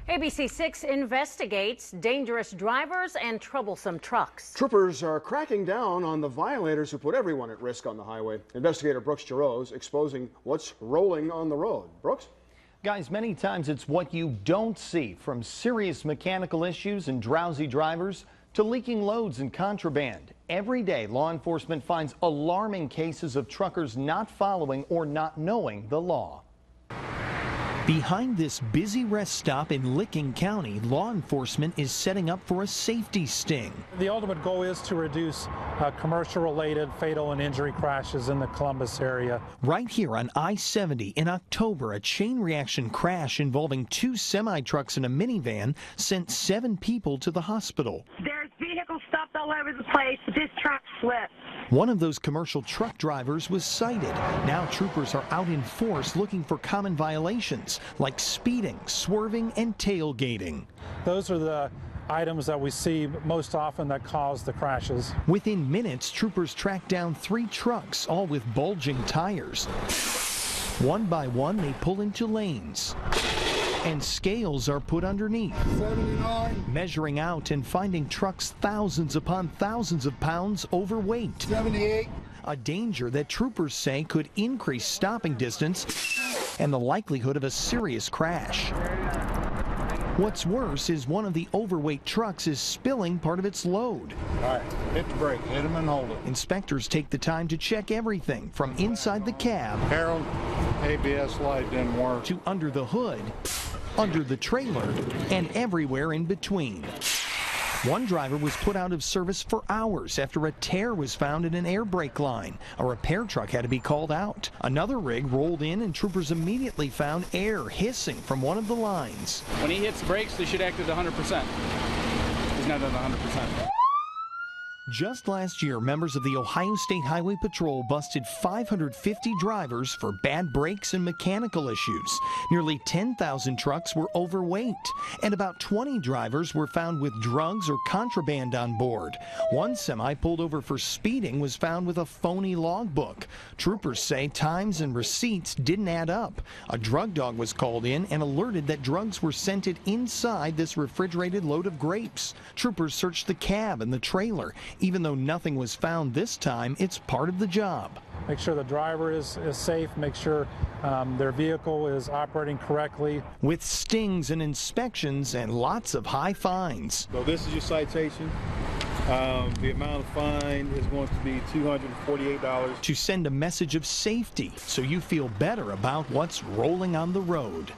ABC6 investigates dangerous drivers and troublesome trucks. Troopers are cracking down on the violators who put everyone at risk on the highway. Investigator Brooks Jarosz exposing what's rolling on the road. Brooks? Guys, many times it's what you don't see, from serious mechanical issues and drowsy drivers to leaking loads and contraband. Every day, law enforcement finds alarming cases of truckers not following or not knowing the law. Behind this busy rest stop in Licking County, law enforcement is setting up for a safety sting. The ultimate goal is to reduce commercial-related fatal and injury crashes in the Columbus area. Right here on I-70 in October, a chain reaction crash involving two semi-trucks and a minivan sent 7 people to the hospital. There's vehicles stopped all over the place, but this truck slipped. One of those commercial truck drivers was cited. Now troopers are out in force looking for common violations like speeding, swerving, and tailgating. Those are the items that we see most often that cause the crashes. Within minutes, troopers track down 3 trucks, all with bulging tires. One by one, they pull into lanes. And scales are put underneath, 79, measuring out and finding trucks thousands upon thousands of pounds overweight. 78. A danger that troopers say could increase stopping distance and the likelihood of a serious crash. What's worse is one of the overweight trucks is spilling part of its load. All right, hit the brake, hit them and hold it. Inspectors take the time to check everything from inside the cab, Harold, ABS light didn't work, to under the hood, under the trailer, and everywhere in between. One driver was put out of service for hours after a tear was found in an air brake line. A repair truck had to be called out. Another rig rolled in and troopers immediately found air hissing from one of the lines. When he hits brakes, they should act at 100%. He's not at 100%. Just last year, members of the Ohio State Highway Patrol busted 550 drivers for bad brakes and mechanical issues. Nearly 10,000 trucks were overweight, and about 20 drivers were found with drugs or contraband on board. One semi pulled over for speeding was found with a phony logbook. Troopers say times and receipts didn't add up. A drug dog was called in and alerted that drugs were scented inside this refrigerated load of grapes. Troopers searched the cab and the trailer. Even though nothing was found this time, it's part of the job. Make sure the driver is safe, make sure their vehicle is operating correctly. With stings and inspections and lots of high fines. So this is your citation. The amount of fine is going to be $248. To send a message of safety so you feel better about what's rolling on the road.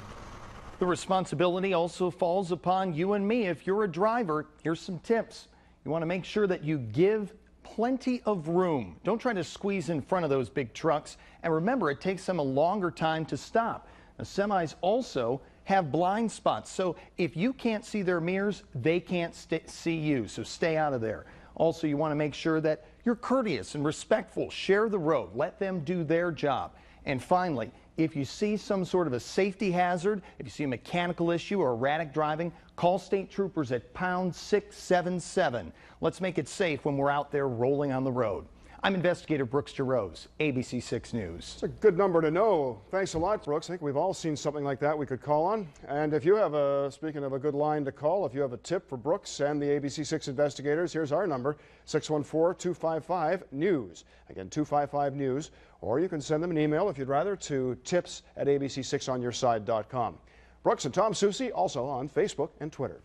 The responsibility also falls upon you and me. If you're a driver, here's some tips. You want to make sure that you give plenty of room. Don't try to squeeze in front of those big trucks. And remember, it takes them a longer time to stop. Now, semis also have blind spots. So if you can't see their mirrors, they can't see you. So stay out of there. Also, you want to make sure that you're courteous and respectful. Share the road. Let them do their job. And finally, if you see some sort of a safety hazard, if you see a mechanical issue or erratic driving, call state troopers at pound 677. Let's make it safe when we're out there rolling on the road. I'm Investigator Brooks Jarosz, ABC6 News. It's a good number to know. Thanks a lot, Brooks. I think we've all seen something like that we could call on. And if you have speaking of a good line to call, if you have a tip for Brooks and the ABC6 investigators, here's our number, 614-255-NEWS. Again, 255-NEWS. Or you can send them an email if you'd rather to tips@abc6onyourside.com. Brooks and Tom Soucy also on Facebook and Twitter.